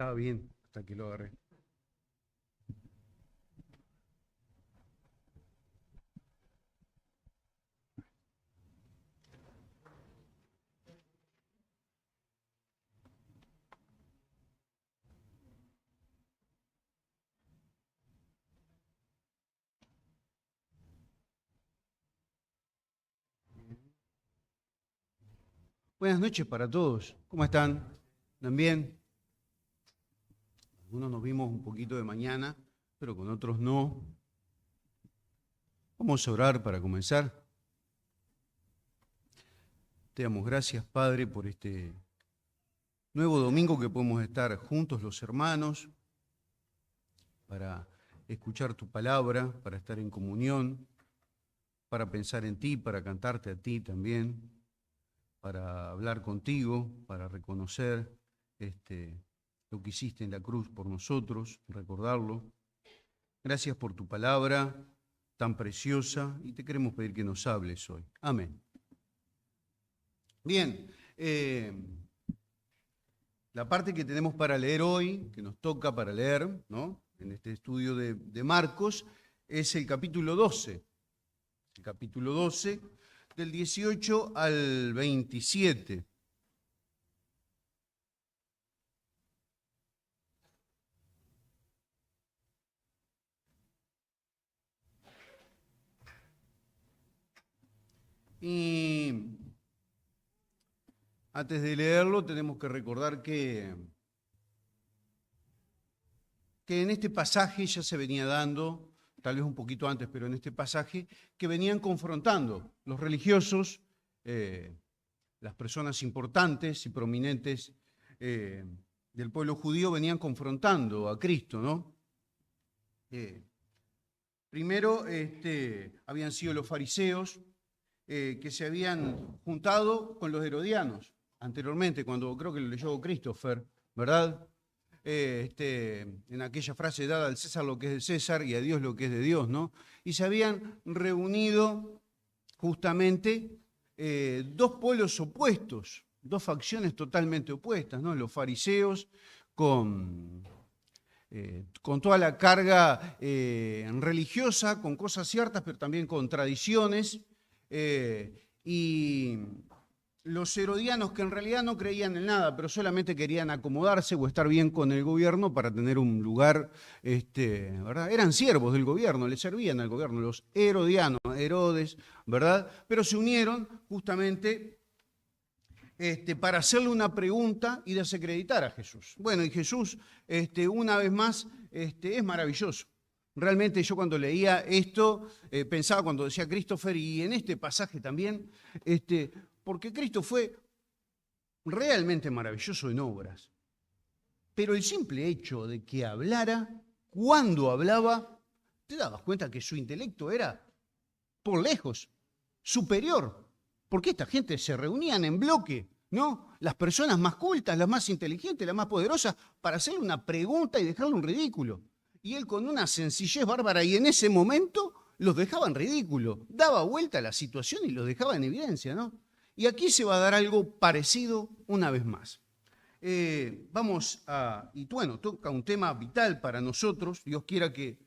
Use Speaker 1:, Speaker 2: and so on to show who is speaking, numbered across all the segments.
Speaker 1: Estaba bien hasta que lo agarré. Buenas noches para todos. ¿Cómo están? ¿Están bien? Algunos nos vimos un poquito de mañana, pero con otros no. Vamos a orar para comenzar. Te damos gracias, Padre, por este nuevo domingo que podemos estar juntos los hermanos para escuchar tu palabra, para estar en comunión, para pensar en ti, para cantarte a ti también, para hablar contigo, para reconocer lo que hiciste en la cruz por nosotros, recordarlo. Gracias por tu palabra tan preciosa y te queremos pedir que nos hables hoy. Amén. Bien, la parte que tenemos para leer hoy, que nos toca para leer, ¿no?, en este estudio de Marcos, es el capítulo 12. El capítulo 12, del 18 al 27. Y antes de leerlo tenemos que recordar que en este pasaje ya se venía dando, tal vez un poquito antes, pero en este pasaje, que venían confrontando los religiosos, las personas importantes y prominentes del pueblo judío venían confrontando a Cristo, ¿no? Primero habían sido los fariseos que se habían juntado con los herodianos anteriormente, cuando creo que lo leyó Christopher, ¿verdad? En aquella frase dada al César lo que es de César y a Dios lo que es de Dios, ¿no? Y se habían reunido justamente dos pueblos opuestos, dos facciones totalmente opuestas, ¿no? Los fariseos con toda la carga religiosa, con cosas ciertas, pero también con tradiciones, y los herodianos que en realidad no creían en nada, pero solamente querían acomodarse o estar bien con el gobierno para tener un lugar, ¿verdad? Eran siervos del gobierno, le servían al gobierno, los herodianos, Herodes, ¿verdad? Pero se unieron justamente para hacerle una pregunta y desacreditar a Jesús. Bueno, y Jesús, una vez más, es maravilloso. Realmente yo cuando leía esto, pensaba cuando decía Christopher, y en este pasaje también, porque Cristo fue realmente maravilloso en obras. Pero el simple hecho de que hablara, cuando hablaba, te dabas cuenta que su intelecto era, por lejos, superior. Porque esta gente se reunían en bloque, ¿no? Las personas más cultas, las más inteligentes, las más poderosas, para hacerle una pregunta y dejarle un ridículo. Y él con una sencillez bárbara, y en ese momento los dejaba en ridículo. Daba vuelta a la situación y los dejaba en evidencia, ¿no? Y aquí se va a dar algo parecido una vez más. Y bueno, toca un tema vital para nosotros. Dios quiera que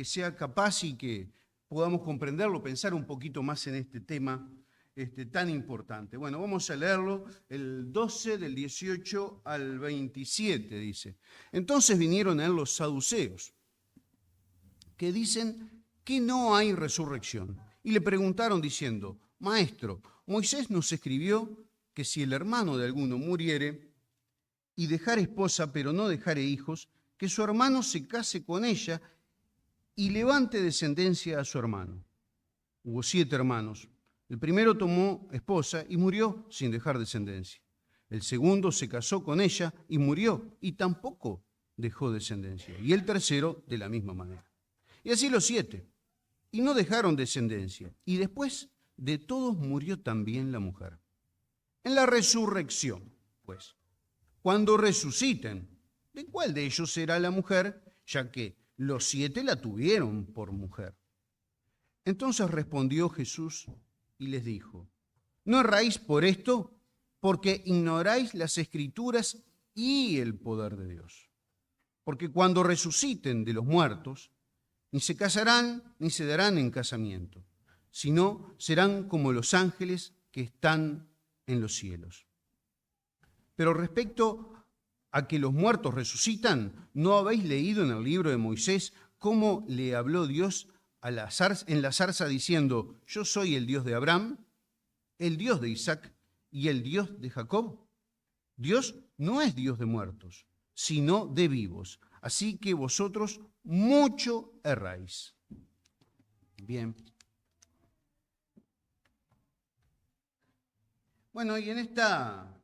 Speaker 1: sea capaz y que podamos comprenderlo, pensar un poquito más en este tema tan importante. Bueno, vamos a leerlo, el 12 del 18 al 27 dice. Entonces vinieron a él los saduceos, que dicen que no hay resurrección, y le preguntaron diciendo: Maestro, Moisés nos escribió que si el hermano de alguno muriere y dejare esposa pero no dejare hijos, que su hermano se case con ella y levante descendencia a su hermano. Hubo 7 hermanos. El primero tomó esposa y murió sin dejar descendencia. El segundo se casó con ella y murió y tampoco dejó descendencia. Y el tercero de la misma manera. Y así los 7. Y no dejaron descendencia. Y después de todos murió también la mujer. En la resurrección, pues, cuando resuciten, ¿de cuál de ellos será la mujer? Ya que los 7 la tuvieron por mujer. Entonces respondió Jesús y les dijo: ¿no erráis por esto? Porque ignoráis las Escrituras y el poder de Dios. Porque cuando resuciten de los muertos, ni se casarán ni se darán en casamiento, sino serán como los ángeles que están en los cielos. Pero respecto a que los muertos resucitan, ¿no habéis leído en el libro de Moisés cómo le habló Dios en la zarza diciendo: yo soy el Dios de Abraham, el Dios de Isaac y el Dios de Jacob? Dios no es Dios de muertos, sino de vivos. Así que vosotros mucho erráis. Bien. Bueno, y en esta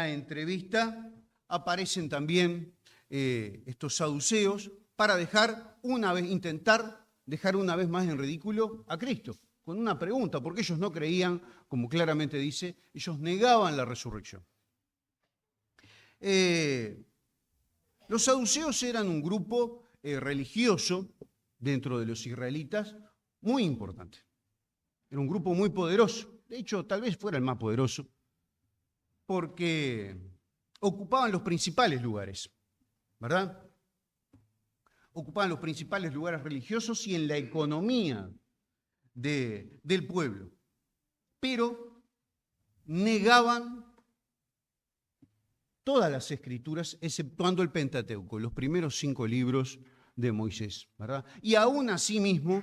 Speaker 1: entrevista aparecen también estos saduceos para intentar dejar una vez más en ridículo a Cristo, con una pregunta, porque ellos no creían, como claramente dice, ellos negaban la resurrección. Los saduceos eran un grupo religioso dentro de los israelitas muy importante. Era un grupo muy poderoso. De hecho, tal vez fuera el más poderoso, porque ocupaban los principales lugares, ¿verdad? Ocupaban los principales lugares religiosos y en la economía del pueblo. Pero negaban todas las escrituras, exceptuando el Pentateuco, los primeros 5 libros de Moisés, ¿verdad? Y aún así mismo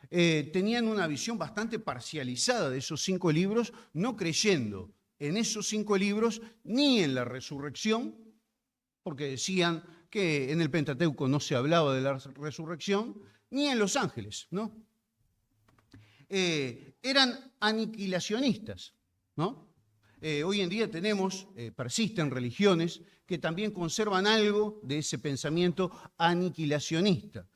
Speaker 1: tenían una visión bastante parcializada de esos 5 libros, no creyendo en esos 5 libros ni en la resurrección, porque decían que en el Pentateuco no se hablaba de la resurrección, ni en los ángeles, ¿no? Eran aniquilacionistas, ¿no? Hoy en día persisten religiones que también conservan algo de ese pensamiento aniquilacionista.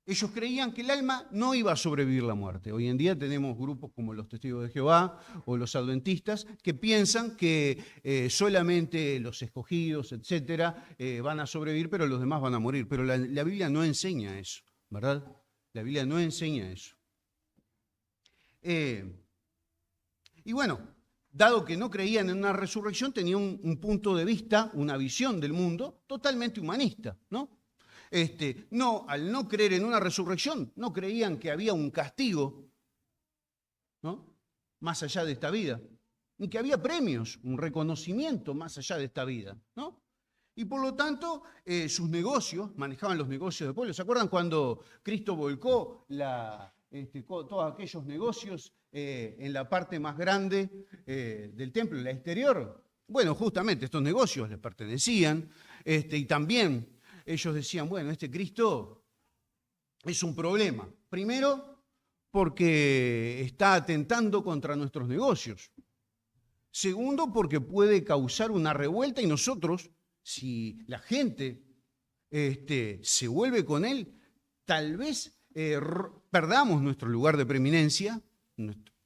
Speaker 1: Ellos creían que el alma no iba a sobrevivir la muerte. Hoy en día tenemos grupos como los Testigos de Jehová o los Adventistas que piensan que solamente los escogidos, etcétera, van a sobrevivir, pero los demás van a morir. Pero la Biblia no enseña eso, ¿verdad? La Biblia no enseña eso. Y bueno, dado que no creían en una resurrección, tenían un punto de vista, una visión del mundo totalmente humanista, ¿no? Al no creer en una resurrección, no creían que había un castigo, ¿no?, más allá de esta vida, ni que había premios, un reconocimiento más allá de esta vida, ¿no? Y por lo tanto, sus negocios, manejaban los negocios del pueblo. ¿Se acuerdan cuando Cristo volcó todos aquellos negocios en la parte más grande del templo, en la exterior? Bueno, justamente estos negocios les pertenecían, y también ellos decían, bueno, este Cristo es un problema. Primero, porque está atentando contra nuestros negocios. Segundo, porque puede causar una revuelta y nosotros, si la gente se vuelve con él, tal vez perdamos nuestro lugar de preeminencia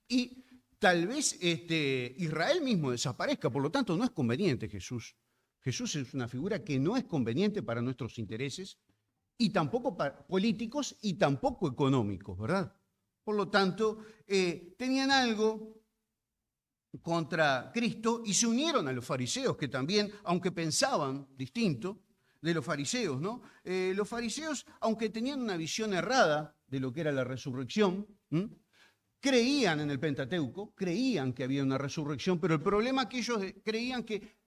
Speaker 1: y tal vez Israel mismo desaparezca. Por lo tanto, no es conveniente Jesús. Jesús es una figura que no es conveniente para nuestros intereses y tampoco para políticos y tampoco económicos, ¿verdad? Por lo tanto, tenían algo contra Cristo y se unieron a los fariseos, que también, aunque pensaban distinto de los fariseos, ¿no? Los fariseos, aunque tenían una visión errada de lo que era la resurrección, creían en el Pentateuco, creían que había una resurrección, pero el problema es que ellos creían que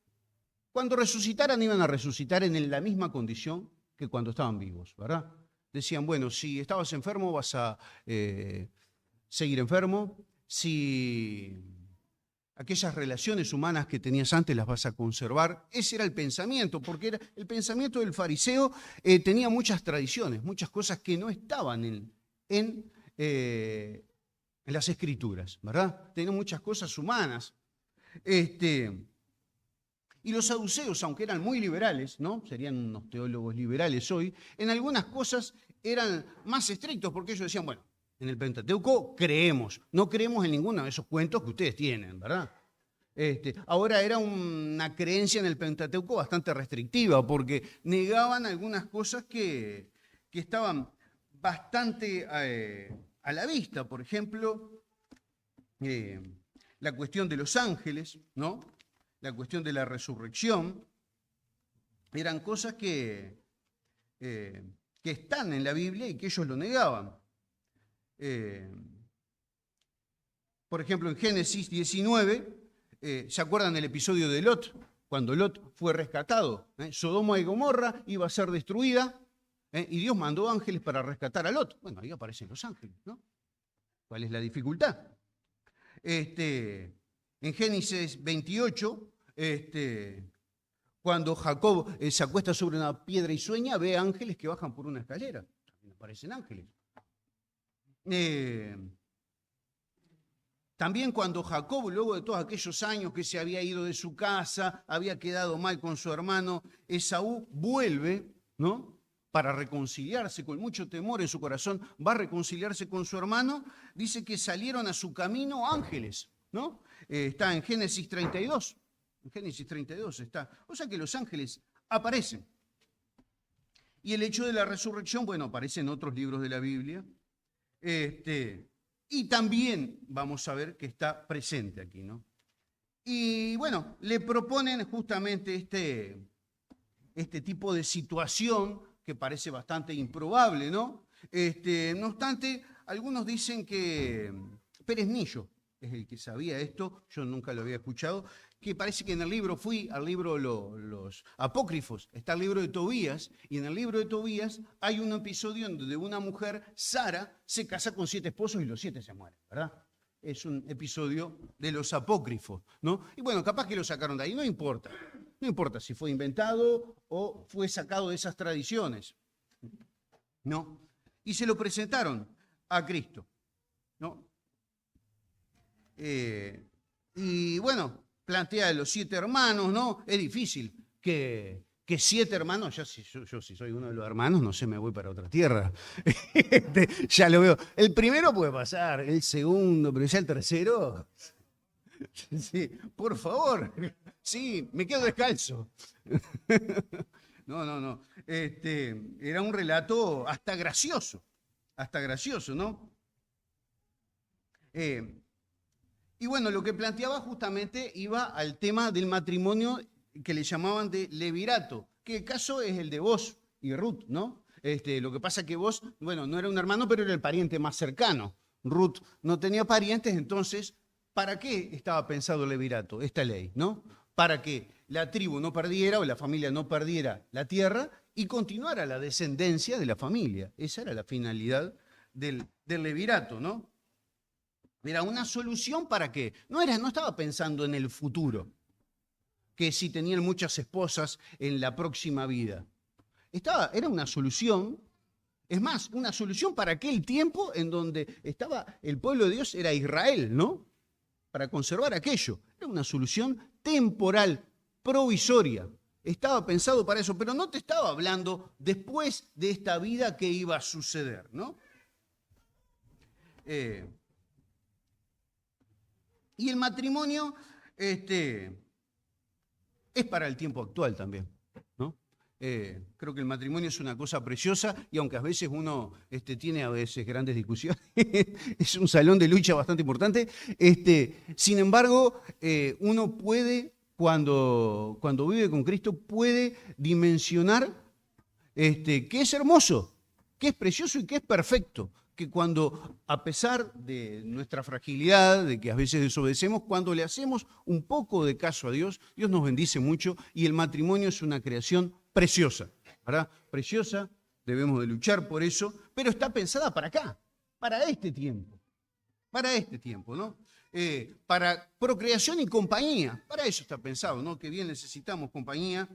Speaker 1: cuando resucitaran iban a resucitar en la misma condición que cuando estaban vivos, ¿verdad? Decían, bueno, si estabas enfermo vas a seguir enfermo, si aquellas relaciones humanas que tenías antes las vas a conservar. Ese era el pensamiento, porque el pensamiento del fariseo tenía muchas tradiciones, muchas cosas que no estaban en las Escrituras, ¿verdad? Tenía muchas cosas humanas. Y los saduceos, aunque eran muy liberales, ¿no? Serían unos teólogos liberales hoy, en algunas cosas eran más estrictos, porque ellos decían, bueno, en el Pentateuco creemos, no creemos en ninguno de esos cuentos que ustedes tienen, ¿verdad? Ahora era una creencia en el Pentateuco bastante restrictiva, porque negaban algunas cosas que estaban bastante a la vista. Por ejemplo, la cuestión de los ángeles, ¿no? la cuestión de la resurrección, eran cosas que están en la Biblia y que ellos lo negaban. Por ejemplo, en Génesis 19, ¿se acuerdan del episodio de Lot? Cuando Lot fue rescatado, Sodoma y Gomorra iba a ser destruida, y Dios mandó ángeles para rescatar a Lot. Bueno, ahí aparecen los ángeles, ¿no? ¿Cuál es la dificultad? En Génesis 28, cuando Jacob se acuesta sobre una piedra y sueña, ve ángeles que bajan por una escalera. También aparecen ángeles. También cuando Jacob, luego de todos aquellos años que se había ido de su casa, había quedado mal con su hermano Esaú, vuelve, ¿no?, para reconciliarse, con mucho temor en su corazón, va a reconciliarse con su hermano, dice que salieron a su camino ángeles, ¿no? Está en Génesis 32, en Génesis 32 está. O sea que los ángeles aparecen. Y el hecho de la resurrección, bueno, aparece en otros libros de la Biblia, y también vamos a ver que está presente aquí, ¿no? Y bueno, le proponen justamente este tipo de situación que parece bastante improbable, ¿no? No obstante, algunos dicen que Pérez Nillo es el que sabía esto, yo nunca lo había escuchado, que parece que en el libro, fui al libro Los Apócrifos, está el libro de Tobías, y en el libro de Tobías hay un episodio en donde una mujer, Sara, se casa con 7 esposos y los 7 se mueren, ¿verdad? Es un episodio de los Apócrifos, ¿no? Y bueno, capaz que lo sacaron de ahí, no importa. No importa si fue inventado o fue sacado de esas tradiciones, ¿no? Y se lo presentaron a Cristo, ¿no? Y bueno, plantea a los 7 hermanos, ¿no? Es difícil que 7 hermanos, yo si soy uno de los hermanos, no sé, me voy para otra tierra. Ya lo veo. El primero puede pasar, el segundo, pero ya el tercero... Sí, por favor. Sí, me quedo descalzo. No. Era un relato hasta gracioso, ¿no? Y bueno, lo que planteaba justamente iba al tema del matrimonio que le llamaban de levirato, que el caso es el de Boaz y Ruth, ¿no? Lo que pasa es que Boaz, bueno, no era un hermano, pero era el pariente más cercano. Ruth no tenía parientes, entonces... ¿Para qué estaba pensado el levirato, esta ley, ¿no? Para que la tribu no perdiera o la familia no perdiera la tierra y continuara la descendencia de la familia. Esa era la finalidad del levirato, ¿no? Era una solución para qué. No estaba pensando en el futuro, que si tenían muchas esposas en la próxima vida. Era una solución. Es más, una solución para aquel tiempo en donde estaba el pueblo de Dios, era Israel, ¿no? Para conservar aquello. Era una solución temporal, provisoria. Estaba pensado para eso, pero no te estaba hablando después de esta vida que iba a suceder, ¿no? Y el matrimonio es para el tiempo actual también, ¿no? Creo que el matrimonio es una cosa preciosa y aunque a veces uno tiene a veces grandes discusiones, es un salón de lucha bastante importante, sin embargo, uno puede, cuando vive con Cristo, puede dimensionar que es hermoso, que es precioso y que es perfecto, que cuando, a pesar de nuestra fragilidad, de que a veces desobedecemos, cuando le hacemos un poco de caso a Dios, Dios nos bendice mucho y el matrimonio es una creación preciosa, ¿verdad? Preciosa, debemos de luchar por eso, pero está pensada para acá, para este tiempo, ¿no? Para procreación y compañía, para eso está pensado, ¿no? Que bien necesitamos compañía.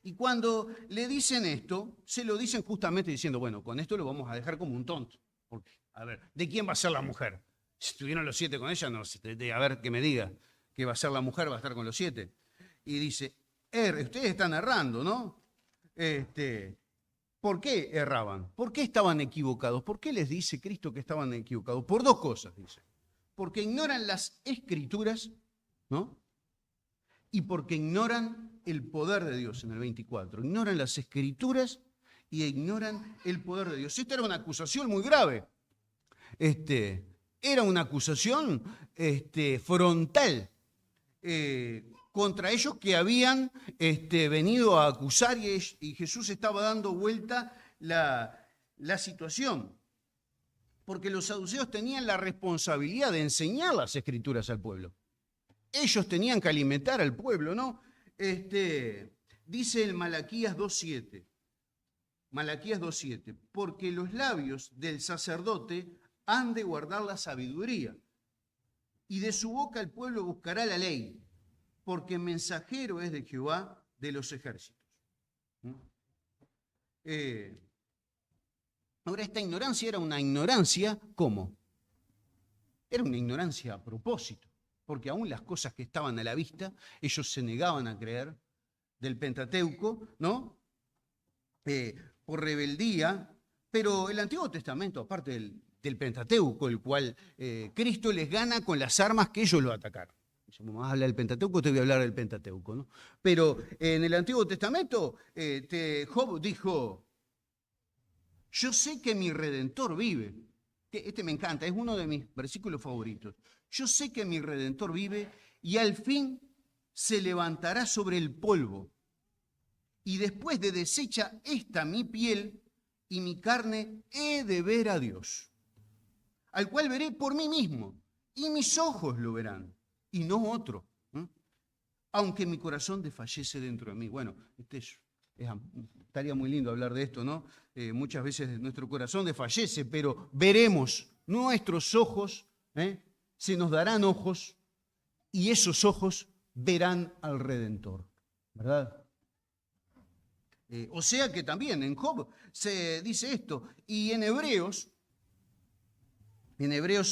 Speaker 1: Y cuando le dicen esto, se lo dicen justamente diciendo, bueno, con esto lo vamos a dejar como un tonto. Porque, a ver, ¿de quién va a ser la mujer? Si estuvieron los 7 con ella, no, a ver que me diga que va a ser la mujer, va a estar con los 7. Y dice, ustedes están errando, ¿no? ¿Por qué erraban? ¿Por qué estaban equivocados? ¿Por qué les dice Cristo que estaban equivocados? Por 2 cosas, dice. Porque ignoran las Escrituras, ¿no? Y porque ignoran el poder de Dios en el 24. Ignoran las Escrituras y ignoran el poder de Dios. Esta era una acusación muy grave. era una acusación frontal contra ellos que habían venido a acusar y Jesús estaba dando vuelta la situación. Porque los saduceos tenían la responsabilidad de enseñar las Escrituras al pueblo. Ellos tenían que alimentar al pueblo, ¿no? Dice el Malaquías 2.7. Malaquías 2.7. Porque los labios del sacerdote han de guardar la sabiduría, y de su boca el pueblo buscará la ley, porque mensajero es de Jehová de los ejércitos. Ahora, esta ignorancia era una ignorancia, ¿cómo? Era una ignorancia a propósito, porque aún las cosas que estaban a la vista, ellos se negaban a creer del Pentateuco, ¿no? Por rebeldía, pero el Antiguo Testamento, aparte del Pentateuco, el cual Cristo les gana con las armas que ellos lo atacaron. Si me vas a hablar del Pentateuco, te voy a hablar del Pentateuco, ¿no? Pero en el Antiguo Testamento, Job dijo: yo sé que mi Redentor vive. Este me encanta, es uno de mis versículos favoritos. Yo sé que mi Redentor vive y al fin se levantará sobre el polvo. Y después de deshecha esta mi piel y mi carne, he de ver a Dios, al cual veré por mí mismo, y mis ojos lo verán, y no otro. Aunque mi corazón desfallece dentro de mí. Bueno, estaría muy lindo hablar de esto, ¿no? Muchas veces nuestro corazón desfallece, pero veremos, nuestros ojos, se nos darán ojos, y esos ojos verán al Redentor, ¿verdad? O sea que también en Job se dice esto, y en Hebreos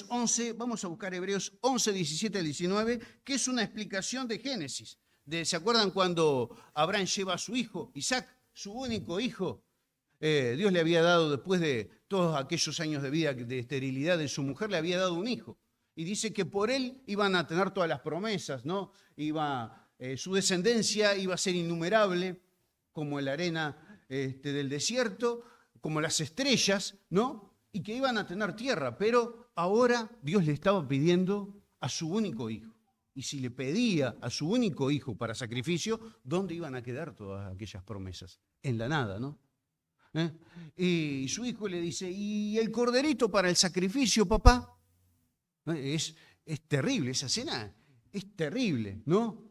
Speaker 1: 11, vamos a buscar Hebreos 11, 17 al 19, que es una explicación de Génesis. ¿Se acuerdan cuando Abraham lleva a su hijo, Isaac, su único hijo? Dios le había dado, después de todos aquellos años de vida de esterilidad de su mujer, le había dado un hijo. Y dice que por él iban a tener todas las promesas, ¿no? Su descendencia iba a ser innumerable, como la arena del desierto, como las estrellas, ¿no? Y que iban a tener tierra, pero ahora Dios le estaba pidiendo a su único hijo. Y si le pedía a su único hijo para sacrificio, ¿dónde iban a quedar todas aquellas promesas? En la nada, ¿no? Y su hijo le dice: ¿y el corderito para el sacrificio, papá? Es terrible, esa escena es terrible, ¿no?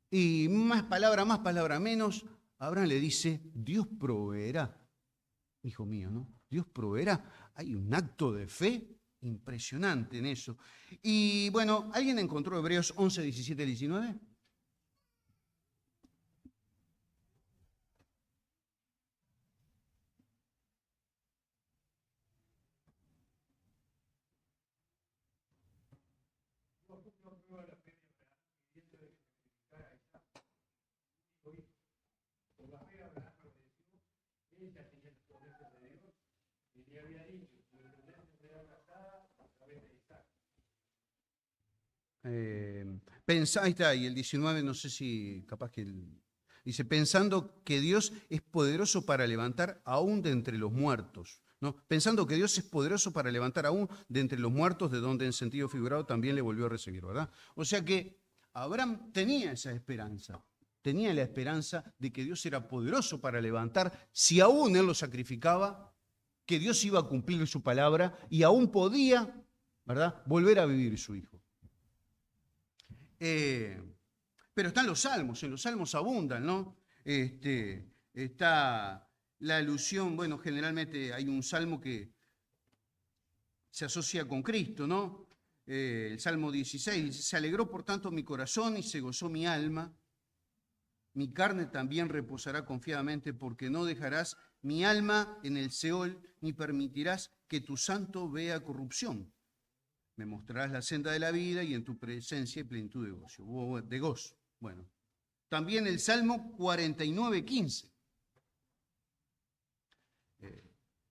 Speaker 1: Y más palabra menos, Abraham le dice: Dios proveerá, hijo mío, ¿no? Dios proveerá. Hay un acto de fe impresionante en eso. Y bueno, ¿alguien encontró Hebreos 11, 17, 19? Ahí está, y el 19, no sé si capaz que dice: pensando que Dios es poderoso para levantar aún de entre los muertos, ¿no? Pensando que Dios es poderoso para levantar aún de entre los muertos, de donde en sentido figurado también le volvió a recibir, ¿verdad? O sea que Abraham tenía esa esperanza, tenía la esperanza de que Dios era poderoso para levantar, si aún él lo sacrificaba, que Dios iba a cumplir su palabra y aún podía, ¿verdad?, volver a vivir su hijo. Pero están los salmos, en los salmos abundan, ¿no? Está la alusión, bueno, generalmente hay un salmo que se asocia con Cristo, ¿no? El Salmo 16 dice: se alegró por tanto mi corazón y se gozó mi alma. Mi carne también reposará confiadamente, porque no dejarás mi alma en el Seol, ni permitirás que tu santo vea corrupción. Me mostrarás la senda de la vida y en tu presencia hay plenitud de gozo. Bueno, también el Salmo 49:15.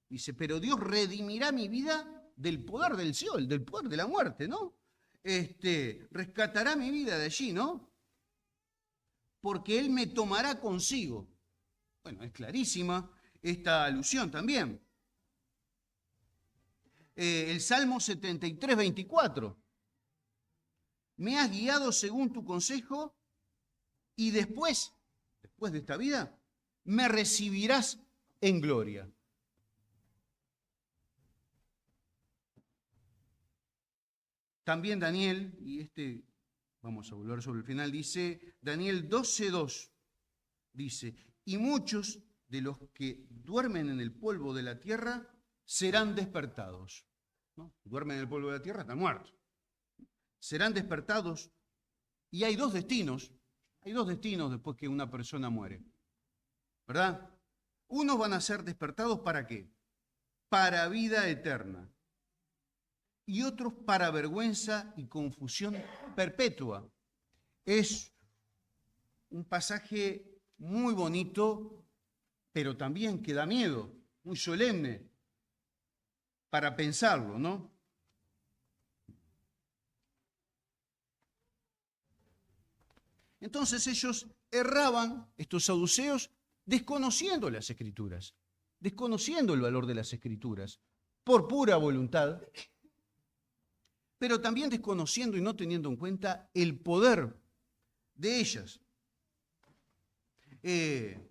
Speaker 1: Dice: pero Dios redimirá mi vida del poder del Seol, del poder de la muerte, ¿no? Rescatará mi vida de allí, ¿no? Porque Él me tomará consigo. Bueno, es clarísima esta alusión también. el Salmo 73, 24. Me has guiado según tu consejo y después de esta vida, me recibirás en gloria. También Daniel, y vamos a volver sobre el final, dice, Daniel 12:2, dice, y muchos de los que duermen en el polvo de la tierra serán despertados. ¿No? Duermen en el polvo de la tierra, están muertos. Serán despertados, y hay dos destinos después que una persona muere, ¿verdad? Unos van a ser despertados ¿para qué? Para vida eterna. Y otros para vergüenza y confusión perpetua. Es un pasaje muy bonito, pero también que da miedo, muy solemne, para pensarlo, ¿no? Entonces ellos erraban, estos saduceos, desconociendo las Escrituras, desconociendo el valor de las Escrituras, por pura voluntad, pero también desconociendo y no teniendo en cuenta el poder de ellas. El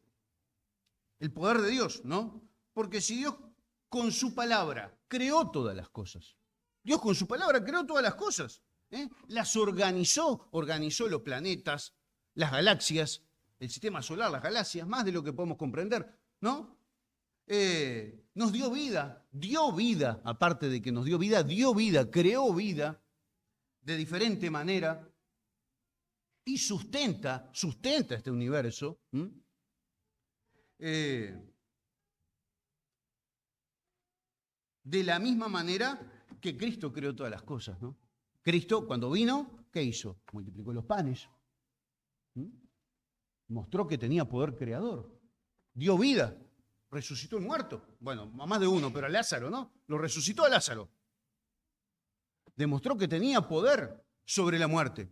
Speaker 1: poder de Dios, ¿no? Porque si Dios con su palabra creó todas las cosas, Dios con su palabra creó todas las cosas, las organizó los planetas, las galaxias, el sistema solar, las galaxias, más de lo que podemos comprender, ¿no? Nos dio vida, aparte de que nos dio vida, creó vida de diferente manera y sustenta este universo. De la misma manera que Cristo creó todas las cosas, ¿no? Cristo, cuando vino, ¿qué hizo? Multiplicó los panes. Mostró que tenía poder creador. Dio vida. Resucitó el muerto. Bueno, a más de uno, pero a Lázaro, ¿no? Lo resucitó a Lázaro. Demostró que tenía poder sobre la muerte.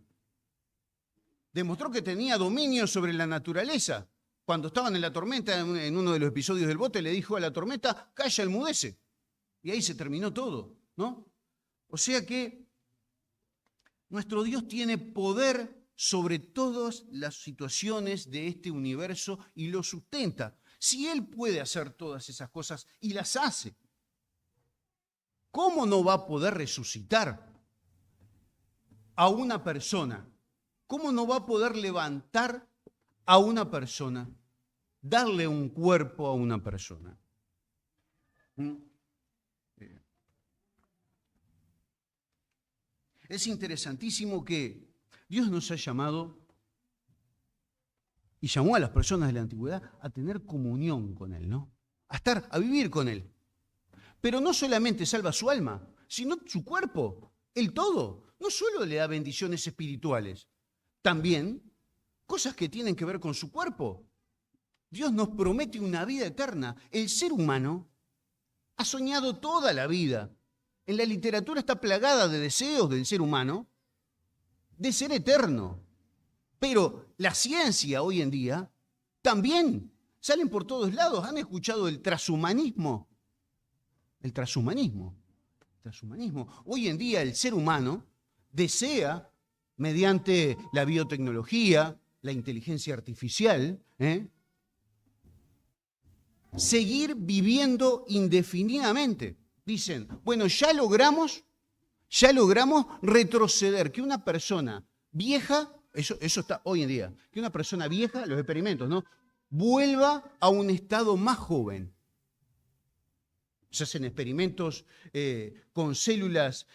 Speaker 1: Demostró que tenía dominio sobre la naturaleza. Cuando estaban en la tormenta, en uno de los episodios del bote, le dijo a la tormenta, calla, enmudece. Y ahí se terminó todo, ¿no? O sea que nuestro Dios tiene poder sobre todas las situaciones de este universo y lo sustenta. Si Él puede hacer todas esas cosas y las hace, ¿cómo no va a poder resucitar a una persona? ¿Cómo no va a poder levantar a una persona, darle un cuerpo a una persona? Es interesantísimo que Dios nos ha llamado y llamó a las personas de la antigüedad a tener comunión con Él, ¿no? A vivir con Él. Pero no solamente salva su alma, sino su cuerpo, el todo. No solo le da bendiciones espirituales, también cosas que tienen que ver con su cuerpo. Dios nos promete una vida eterna. El ser humano ha soñado toda la vida. En la literatura está plagada de deseos del ser humano de ser eterno. Pero la ciencia hoy en día también salen por todos lados. ¿Han escuchado el transhumanismo? El transhumanismo. Hoy en día el ser humano desea, mediante la biotecnología, la inteligencia artificial, seguir viviendo indefinidamente. Dicen, bueno, ya logramos retroceder, que una persona vieja, eso está hoy en día, que una persona vieja, los experimentos, ¿no?, vuelva a un estado más joven. Se hacen experimentos con células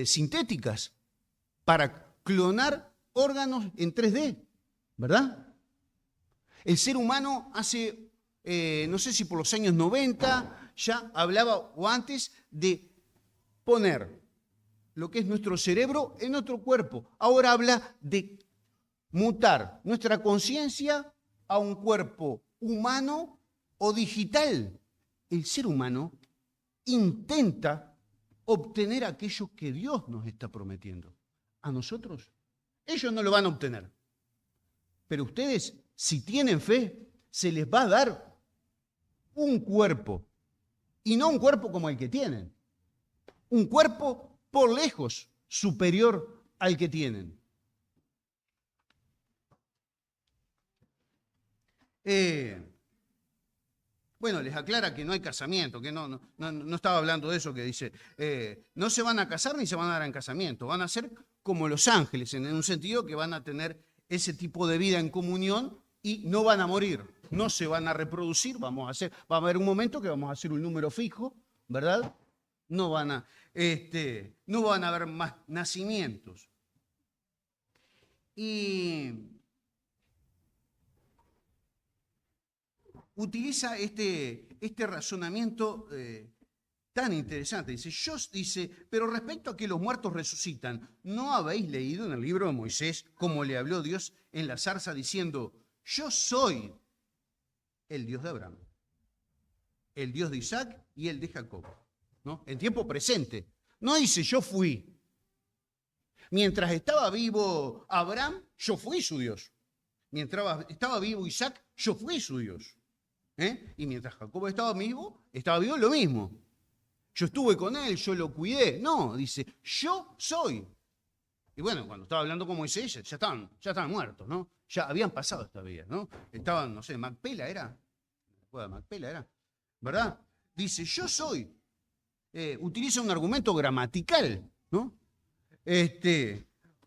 Speaker 1: sintéticas para clonar órganos en 3D, ¿verdad? El ser humano hace, no sé si por los años 90, ya hablaba, o antes, de poner lo que es nuestro cerebro en otro cuerpo. Ahora habla de mutar nuestra conciencia a un cuerpo humano o digital. El ser humano intenta obtener aquello que Dios nos está prometiendo. A nosotros, ellos no lo van a obtener. Pero ustedes, si tienen fe, se les va a dar un cuerpo. Y no un cuerpo como el que tienen. un cuerpo por lejos superior al que tienen. Bueno, les aclara que no hay casamiento, que no estaba hablando de eso, que dice, no se van a casar ni se van a dar en casamiento, van a ser como los ángeles, en un sentido que van a tener ese tipo de vida en comunión y no van a morir, no se van a reproducir, va a haber un momento que vamos a hacer un número fijo, ¿verdad? No van a haber más nacimientos. Y utiliza este razonamiento tan interesante. Dice, pero respecto a que los muertos resucitan, ¿no habéis leído en el libro de Moisés cómo le habló Dios en la zarza diciendo, yo soy el Dios de Abraham, el Dios de Isaac y el de Jacob? ¿No? En tiempo presente. No dice, yo fui. Mientras estaba vivo Abraham, yo fui su Dios. Mientras estaba vivo Isaac, yo fui su Dios. Y mientras Jacob estaba vivo lo mismo. Yo estuve con él, yo lo cuidé. No, dice, yo soy. Y bueno, cuando estaba hablando con Moisés, ya estaban muertos, ¿no? Ya habían pasado esta vida, ¿no? Estaban, no sé, Macpela era. Macpela era, ¿verdad? Dice, yo soy. Utiliza un argumento gramatical, ¿no?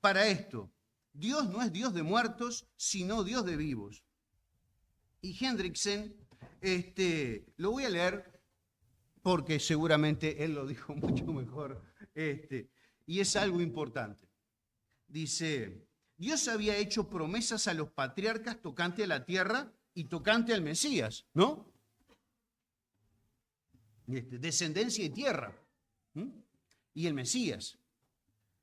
Speaker 1: Para esto. Dios no es Dios de muertos, sino Dios de vivos. Y Hendriksen, lo voy a leer porque seguramente él lo dijo mucho mejor, y es algo importante. Dice, Dios había hecho promesas a los patriarcas tocante a la tierra y tocante al Mesías, ¿no? Descendencia y tierra, y el Mesías.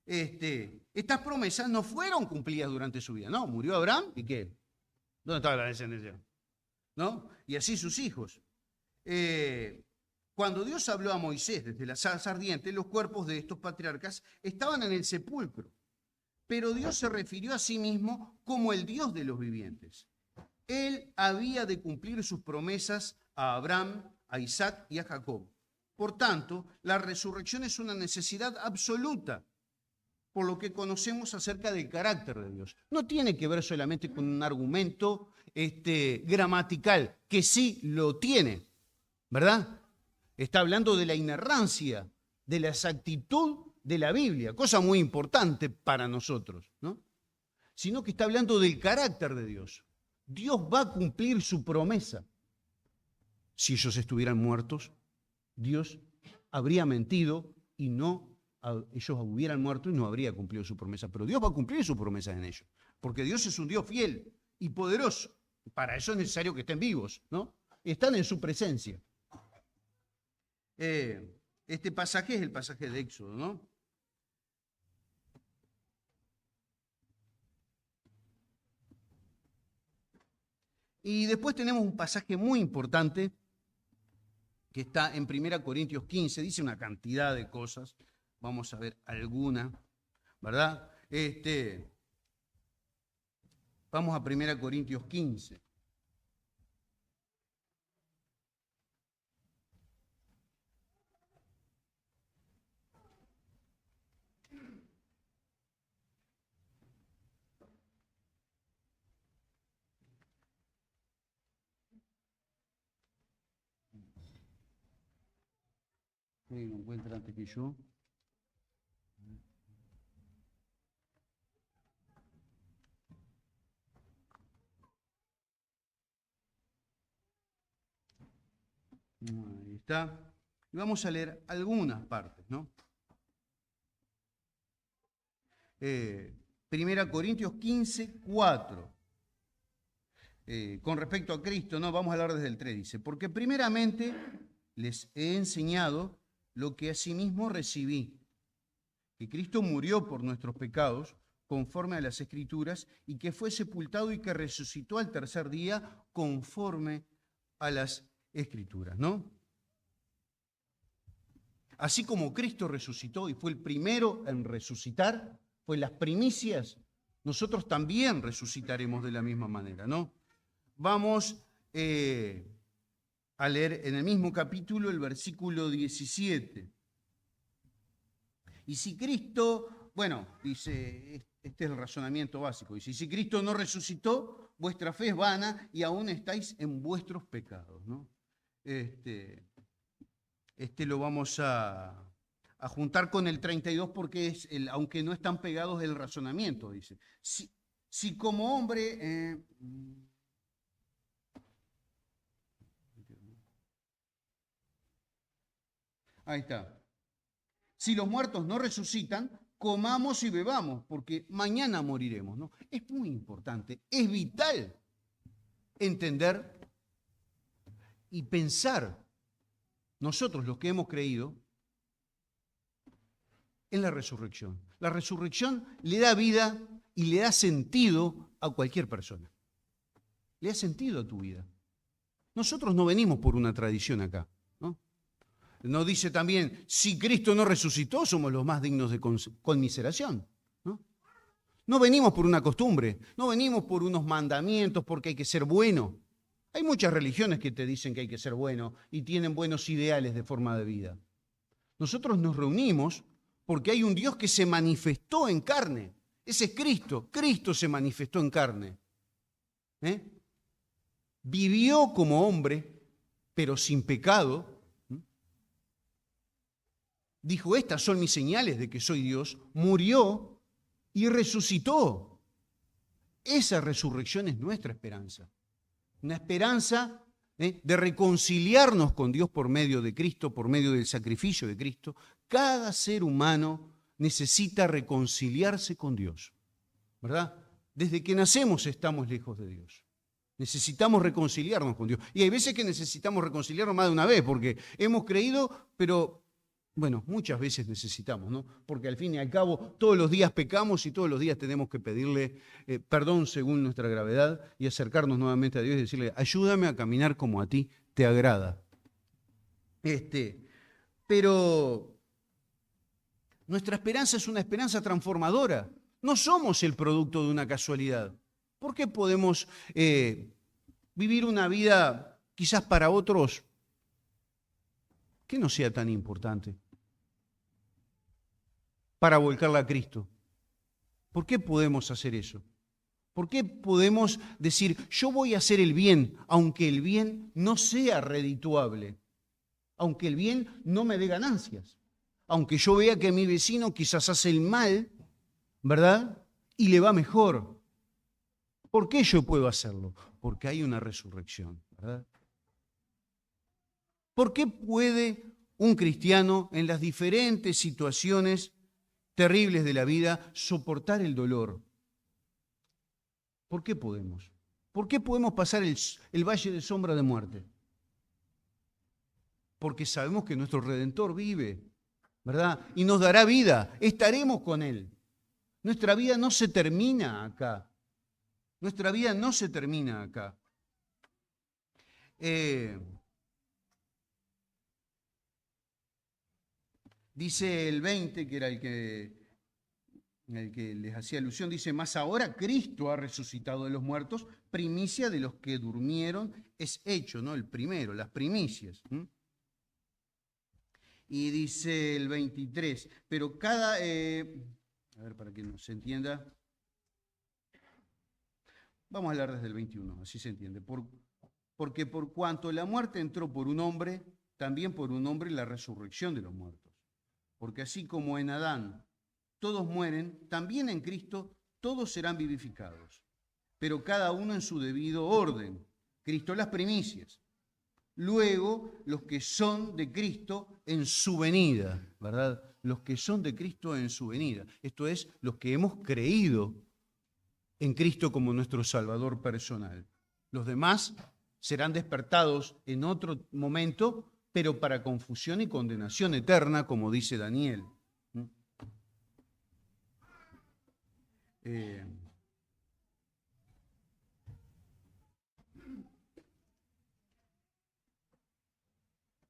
Speaker 1: Estas promesas no fueron cumplidas durante su vida, ¿no? Murió Abraham, ¿y qué? ¿Dónde estaba la descendencia? ¿No? Y así sus hijos. Cuando Dios habló a Moisés desde la zarza ardiente, los cuerpos de estos patriarcas estaban en el sepulcro, pero Dios se refirió a sí mismo como el Dios de los vivientes. Él había de cumplir sus promesas a Abraham, a Isaac y a Jacob. Por tanto, la resurrección es una necesidad absoluta, por lo que conocemos acerca del carácter de Dios. No tiene que ver solamente con un argumento gramatical, que sí lo tiene, ¿verdad? Está hablando de la inerrancia, de la exactitud de la Biblia, cosa muy importante para nosotros, ¿no? Sino que está hablando del carácter de Dios. Dios va a cumplir su promesa. Si ellos estuvieran muertos, Dios habría mentido y ellos hubieran muerto y no habría cumplido su promesa. Pero Dios va a cumplir su promesa en ellos, porque Dios es un Dios fiel y poderoso. Para eso es necesario que estén vivos, ¿no? Están en su presencia. Este pasaje es el pasaje de Éxodo, ¿no? Y después tenemos un pasaje muy importante que está en 1 Corintios 15, dice una cantidad de cosas, vamos a ver alguna, ¿verdad? Vamos a 1 Corintios 15. Lo encuentra antes que yo. Ahí está. Y vamos a leer algunas partes, ¿no? 1 Corintios 15, 4. Con respecto a Cristo, no, vamos a hablar desde el 3, dice, porque primeramente les he enseñado lo que asimismo recibí, que Cristo murió por nuestros pecados, conforme a las Escrituras, y que fue sepultado y que resucitó al tercer día, conforme a las Escrituras, ¿no? Así como Cristo resucitó y fue el primero en resucitar, fue las primicias, nosotros también resucitaremos de la misma manera, ¿no? Vamos a leer en el mismo capítulo el versículo 17. Y si Cristo, bueno, dice, este es el razonamiento básico, dice, si Cristo no resucitó, vuestra fe es vana y aún estáis en vuestros pecados, ¿no? Este lo vamos a juntar con el 32 porque es aunque no están pegados el razonamiento, dice. Si como hombre... ahí está. Si los muertos no resucitan, comamos y bebamos, porque mañana moriremos, ¿no? Es muy importante, es vital entender y pensar, nosotros los que hemos creído, en la resurrección. La resurrección le da vida y le da sentido a cualquier persona. Le da sentido a tu vida. Nosotros no venimos por una tradición acá, ¿no? No dice también, si Cristo no resucitó, somos los más dignos de conmiseración, ¿no? No venimos por una costumbre, no venimos por unos mandamientos porque hay que ser bueno. Hay muchas religiones que te dicen que hay que ser bueno y tienen buenos ideales de forma de vida. Nosotros nos reunimos porque hay un Dios que se manifestó en carne. Ese es Cristo. Cristo se manifestó en carne. Vivió como hombre, pero sin pecado. Dijo, estas son mis señales de que soy Dios. Murió y resucitó. Esa resurrección es nuestra esperanza. Una esperanza de reconciliarnos con Dios por medio de Cristo, por medio del sacrificio de Cristo. Cada ser humano necesita reconciliarse con Dios, ¿verdad? Desde que nacemos estamos lejos de Dios. Necesitamos reconciliarnos con Dios. Y hay veces que necesitamos reconciliarnos más de una vez, porque hemos creído, pero bueno, muchas veces necesitamos, ¿no? Porque al fin y al cabo todos los días pecamos y todos los días tenemos que pedirle perdón según nuestra gravedad y acercarnos nuevamente a Dios y decirle, ayúdame a caminar como a ti te agrada. Pero nuestra esperanza es una esperanza transformadora. No somos el producto de una casualidad. ¿Por qué podemos vivir una vida quizás para otros que no sea tan importante para volcarla a Cristo? ¿Por qué podemos hacer eso? ¿Por qué podemos decir, yo voy a hacer el bien, aunque el bien no sea redituable, aunque el bien no me dé ganancias, aunque yo vea que mi vecino quizás hace el mal, ¿verdad? Y le va mejor. ¿Por qué yo puedo hacerlo? Porque hay una resurrección, ¿verdad? ¿Por qué puede un cristiano en las diferentes situaciones terribles de la vida soportar el dolor? ¿Por qué podemos? ¿Por qué podemos pasar el valle de sombra de muerte? Porque sabemos que nuestro Redentor vive, ¿verdad? Y nos dará vida, estaremos con Él. Nuestra vida no se termina acá. Nuestra vida no se termina acá. Dice el 20, que era el que les hacía alusión, dice, mas ahora Cristo ha resucitado de los muertos, primicia de los que durmieron, es hecho, ¿no? El primero, las primicias. Y dice el 23, pero cada... a ver, para que se entienda. Vamos a hablar desde el 21, así se entiende. Porque por cuanto la muerte entró por un hombre, también por un hombre la resurrección de los muertos. Porque así como en Adán todos mueren, también en Cristo todos serán vivificados, pero cada uno en su debido orden. Cristo las primicias. Luego, los que son de Cristo en su venida, ¿verdad? Los que son de Cristo en su venida. Esto es, los que hemos creído en Cristo como nuestro Salvador personal. Los demás serán despertados en otro momento, pero para confusión y condenación eterna, como dice Daniel.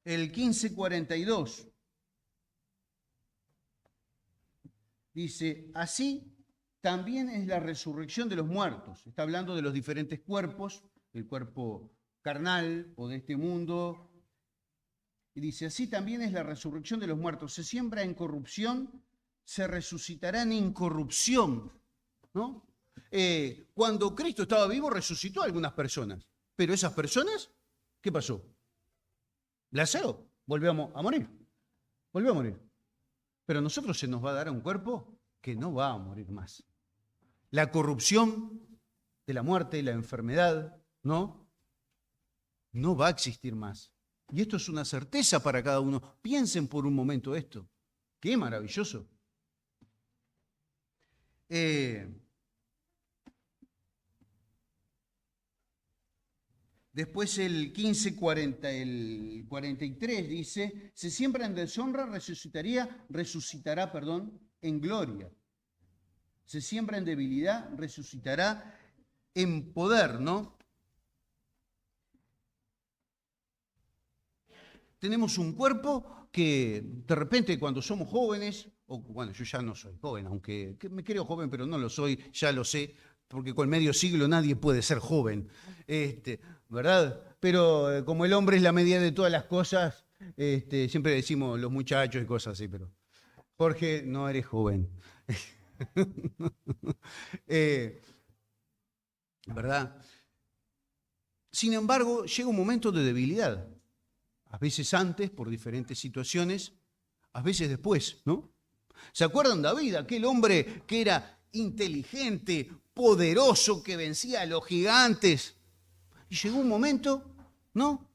Speaker 1: El 1542 dice, así también es la resurrección de los muertos. Está hablando de los diferentes cuerpos, el cuerpo carnal o de este mundo. Y dice, así también es la resurrección de los muertos. Se siembra en corrupción, se resucitará en incorrupción, ¿no? Cuando Cristo estaba vivo, resucitó a algunas personas. Pero esas personas, ¿qué pasó? Lázaro volvió a morir. Volvió a morir. Pero a nosotros se nos va a dar un cuerpo que no va a morir más. La corrupción de la muerte, la enfermedad, ¿no? No va a existir más. Y esto es una certeza para cada uno. Piensen por un momento esto. ¡Qué maravilloso! Después el 15:40, el 43 dice, se siembra en deshonra, resucitará, en gloria. Se siembra en debilidad, resucitará en poder, ¿no? Tenemos un cuerpo que de repente cuando somos jóvenes, o bueno, yo ya no soy joven, aunque me creo joven, pero no lo soy, ya lo sé, porque con medio siglo nadie puede ser joven, ¿verdad? Pero como el hombre es la medida de todas las cosas, siempre decimos los muchachos y cosas así, pero Jorge, no eres joven. ¿Verdad? Sin embargo, llega un momento de debilidad. A veces antes, por diferentes situaciones, a veces después, ¿no? ¿Se acuerdan de David, aquel hombre que era inteligente, poderoso, que vencía a los gigantes? Y llegó un momento, ¿no?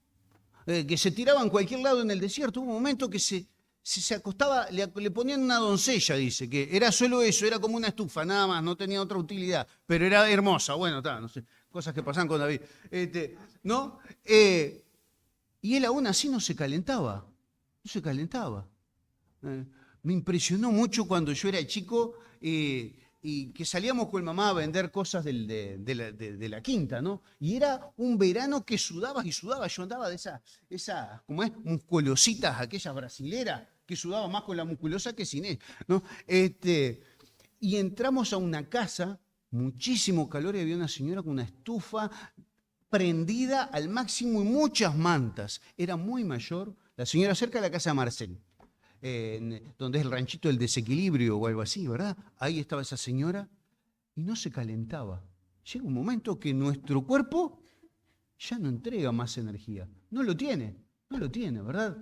Speaker 1: Que se tiraba en cualquier lado en el desierto. Hubo un momento que se acostaba, le ponían una doncella, dice, que era solo eso, era como una estufa, nada más, no tenía otra utilidad, pero era hermosa. Bueno, no sé, cosas que pasan con David. ¿No? Y él aún así no se calentaba, no se calentaba. Me impresionó mucho cuando yo era chico y que salíamos con mamá a vender cosas de la quinta, ¿no? Y era un verano que sudabas y sudabas. Yo andaba de esas, ¿cómo es? Musculositas, aquellas brasileras, que sudaba más con la musculosa que sin él, ¿no? Y entramos a una casa, muchísimo calor, y había una señora con una estufa prendida al máximo y muchas mantas. Era muy mayor, la señora cerca de la casa de Marcel, donde es el ranchito del desequilibrio o algo así, ¿verdad? Ahí estaba esa señora y no se calentaba. Llega un momento que nuestro cuerpo ya no entrega más energía. No lo tiene, ¿verdad?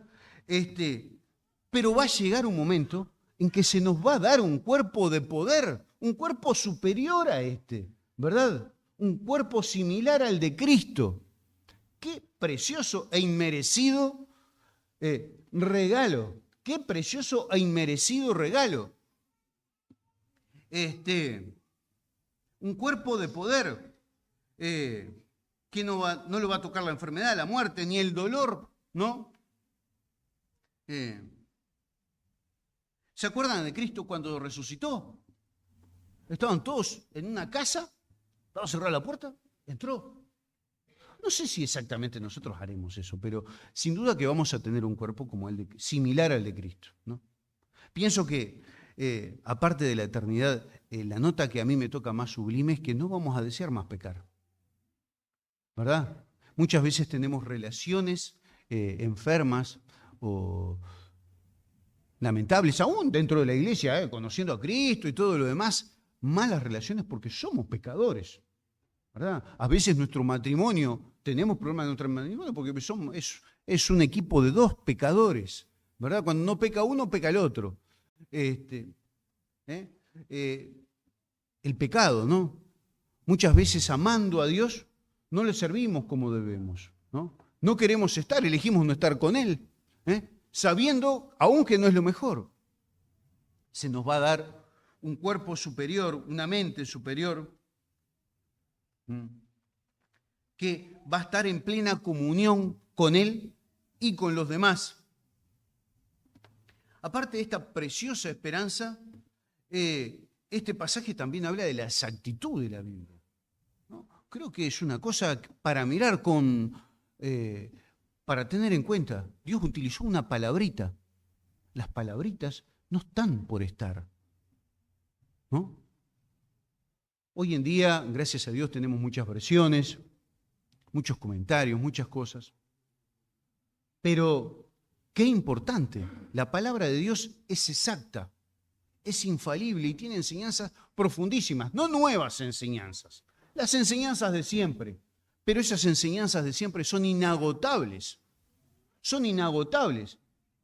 Speaker 1: Pero va a llegar un momento en que se nos va a dar un cuerpo de poder, un cuerpo superior a ¿verdad? Un cuerpo similar al de Cristo. Qué precioso e inmerecido regalo. Qué precioso e inmerecido regalo. Un cuerpo de poder que no lo va a tocar la enfermedad, la muerte, ni el dolor, ¿no? ¿Se acuerdan de Cristo cuando resucitó? Estaban todos en una casa. Estaba cerrada la puerta, entró. No sé si exactamente nosotros haremos eso, pero sin duda que vamos a tener un cuerpo como similar al de Cristo, ¿no? Pienso que, aparte de la eternidad, la nota que a mí me toca más sublime es que no vamos a desear más pecar, ¿verdad? Muchas veces tenemos relaciones enfermas o lamentables, aún dentro de la iglesia, conociendo a Cristo y todo lo demás, malas relaciones porque somos pecadores. ¿Verdad? A veces nuestro matrimonio, tenemos problemas en nuestro matrimonio porque es un equipo de dos pecadores, ¿verdad? Cuando no peca uno, peca el otro. El pecado, ¿no? Muchas veces amando a Dios, no le servimos como debemos, ¿no? No queremos estar, elegimos no estar con Él, sabiendo aún que no es lo mejor. Se nos va a dar un cuerpo superior, una mente superior, que va a estar en plena comunión con Él y con los demás. Aparte de esta preciosa esperanza, este pasaje también habla de la exactitud de la Biblia, ¿no? Creo que es una cosa para mirar para tener en cuenta. Dios utilizó una palabrita. Las palabritas no están por estar, ¿no? Hoy en día, gracias a Dios, tenemos muchas versiones, muchos comentarios, muchas cosas. Pero qué importante, la palabra de Dios es exacta, es infalible y tiene enseñanzas profundísimas, no nuevas enseñanzas, las enseñanzas de siempre, pero esas enseñanzas de siempre son inagotables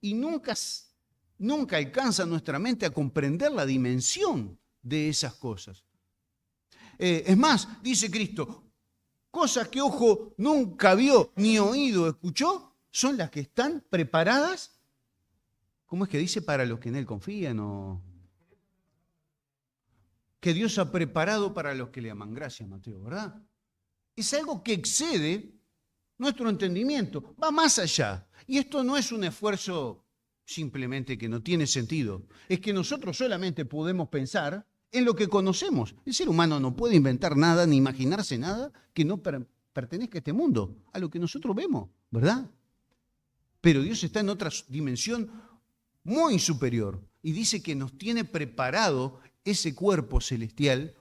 Speaker 1: y nunca alcanza nuestra mente a comprender la dimensión de esas cosas. Es más, dice Cristo, cosas que ojo nunca vio, ni oído escuchó, son las que están preparadas, ¿cómo es que dice? Para los que en Él confían, o que Dios ha preparado para los que le aman. Gracias, Mateo, ¿verdad? Es algo que excede nuestro entendimiento, va más allá. Y esto no es un esfuerzo simplemente que no tiene sentido, es que nosotros solamente podemos pensar en lo que conocemos. El ser humano no puede inventar nada ni imaginarse nada que no pertenezca a este mundo, a lo que nosotros vemos, ¿verdad? Pero Dios está en otra dimensión muy superior y dice que nos tiene preparado ese cuerpo celestial,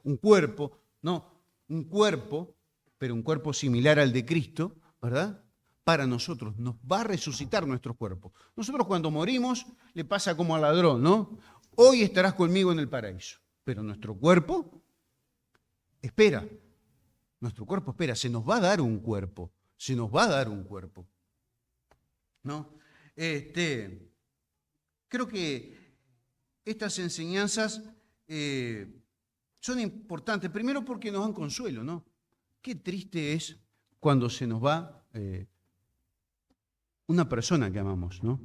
Speaker 1: pero un cuerpo similar al de Cristo, ¿verdad? Para nosotros, nos va a resucitar nuestro cuerpo. Nosotros cuando morimos le pasa como al ladrón, ¿no? Hoy estarás conmigo en el paraíso, pero nuestro cuerpo espera, se nos va a dar un cuerpo, ¿no? Creo que estas enseñanzas son importantes, primero porque nos dan consuelo, ¿no? Qué triste es cuando se nos va una persona que amamos, ¿no?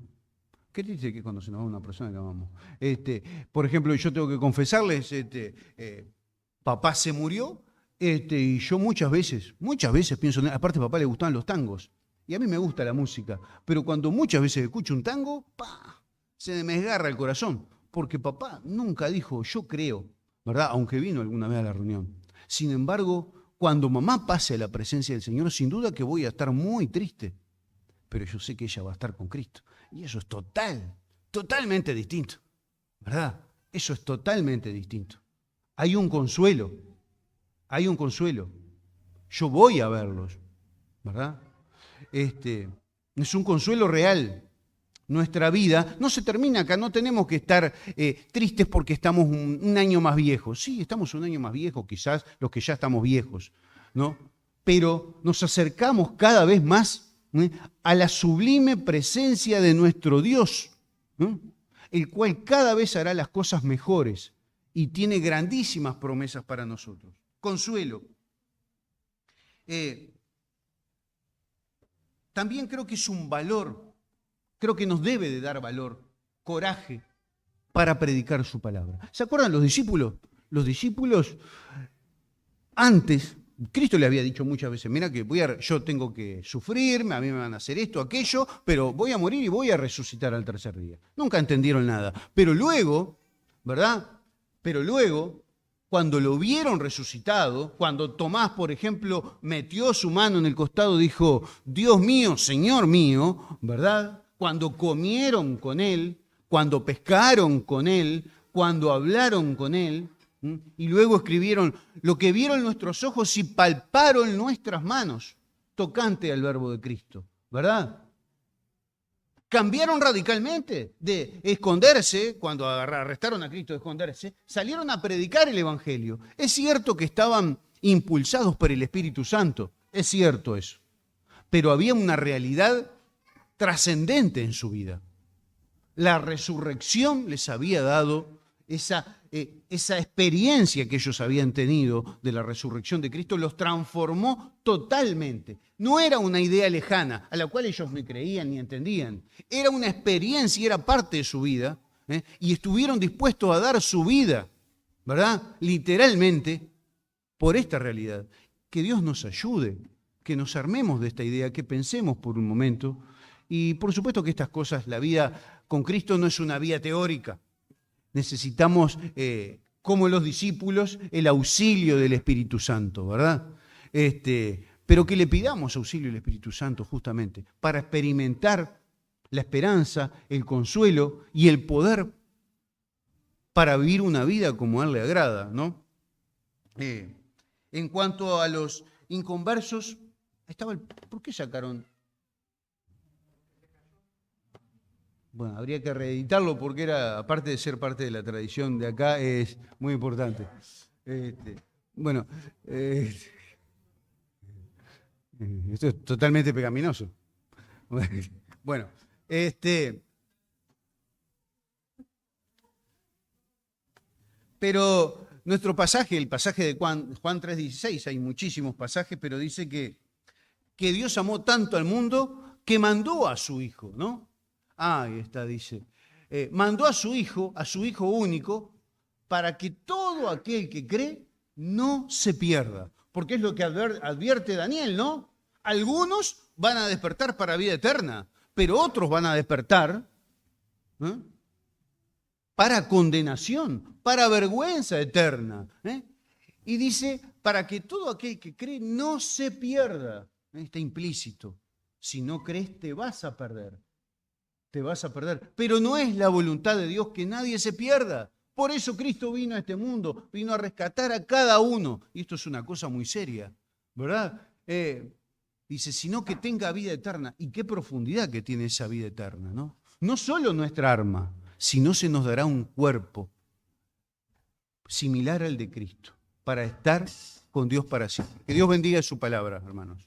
Speaker 1: Qué triste que cuando se nos va una persona que amamos. Por ejemplo, yo tengo que confesarles, papá se murió, y yo muchas veces pienso, aparte a papá le gustaban los tangos, y a mí me gusta la música, pero cuando muchas veces escucho un tango, ¡pah!, se me desgarra el corazón, porque papá nunca dijo, yo creo, ¿verdad? Aunque vino alguna vez a la reunión. Sin embargo, cuando mamá pase a la presencia del Señor, sin duda que voy a estar muy triste, pero yo sé que ella va a estar con Cristo. Y eso es totalmente distinto, ¿verdad? Eso es totalmente distinto. Hay un consuelo. Yo voy a verlos, ¿verdad? Es un consuelo real. Nuestra vida no se termina acá, no tenemos que estar tristes porque estamos un año más viejos. Sí, estamos un año más viejos, quizás los que ya estamos viejos, ¿no? Pero nos acercamos cada vez más a la sublime presencia de nuestro Dios, ¿no?, el cual cada vez hará las cosas mejores y tiene grandísimas promesas para nosotros. Consuelo. También creo que es un valor. Creo que nos debe de dar valor, coraje, para predicar su palabra. ¿Se acuerdan los discípulos? Los discípulos, antes, Cristo le había dicho muchas veces, mira que yo tengo que sufrir, a mí me van a hacer esto, aquello, pero voy a morir y voy a resucitar al tercer día. Nunca entendieron nada. Pero luego, ¿verdad? Cuando lo vieron resucitado, cuando Tomás, por ejemplo, metió su mano en el costado, dijo, Dios mío, Señor mío, ¿verdad? Cuando comieron con Él, cuando pescaron con Él, cuando hablaron con Él, y luego escribieron lo que vieron nuestros ojos y palparon nuestras manos, tocante al verbo de Cristo, ¿verdad? Cambiaron radicalmente de esconderse, cuando arrestaron a Cristo de esconderse, salieron a predicar el Evangelio. Es cierto que estaban impulsados por el Espíritu Santo, es cierto eso, pero había una realidad trascendente en su vida. La resurrección les había dado esa experiencia que ellos habían tenido de la resurrección de Cristo, los transformó totalmente. No era una idea lejana a la cual ellos ni creían ni entendían. Era una experiencia y era parte de su vida, y estuvieron dispuestos a dar su vida, ¿verdad? Literalmente, por esta realidad. Que Dios nos ayude, que nos armemos de esta idea, que pensemos por un momento. Y por supuesto que estas cosas, la vida con Cristo no es una vía teórica. Necesitamos, como los discípulos, el auxilio del Espíritu Santo, ¿verdad? Pero que le pidamos auxilio al Espíritu Santo justamente para experimentar la esperanza, el consuelo y el poder para vivir una vida como a Él le agrada, ¿no? En cuanto a los inconversos, ¿por qué sacaron? Bueno, habría que reeditarlo porque era, aparte de ser parte de la tradición de acá, es muy importante. Bueno, esto es totalmente pecaminoso. Bueno, pero nuestro pasaje, el pasaje de Juan 3:16, hay muchísimos pasajes, pero dice que Dios amó tanto al mundo que mandó a su Hijo, ¿no? Ahí está, dice. Mandó a su Hijo único, para que todo aquel que cree no se pierda. Porque es lo que advierte Daniel, ¿no? Algunos van a despertar para vida eterna, pero otros van a despertar para condenación, para vergüenza eterna. Y dice, para que todo aquel que cree no se pierda. Está implícito. Si no crees, te vas a perder. Te vas a perder. Pero no es la voluntad de Dios que nadie se pierda. Por eso Cristo vino a este mundo, vino a rescatar a cada uno. Y esto es una cosa muy seria, ¿verdad? Dice, sino que tenga vida eterna. ¿Y qué profundidad que tiene esa vida eterna, no? No solo nuestra alma, sino se nos dará un cuerpo similar al de Cristo, para estar con Dios para siempre. Que Dios bendiga su palabra, hermanos.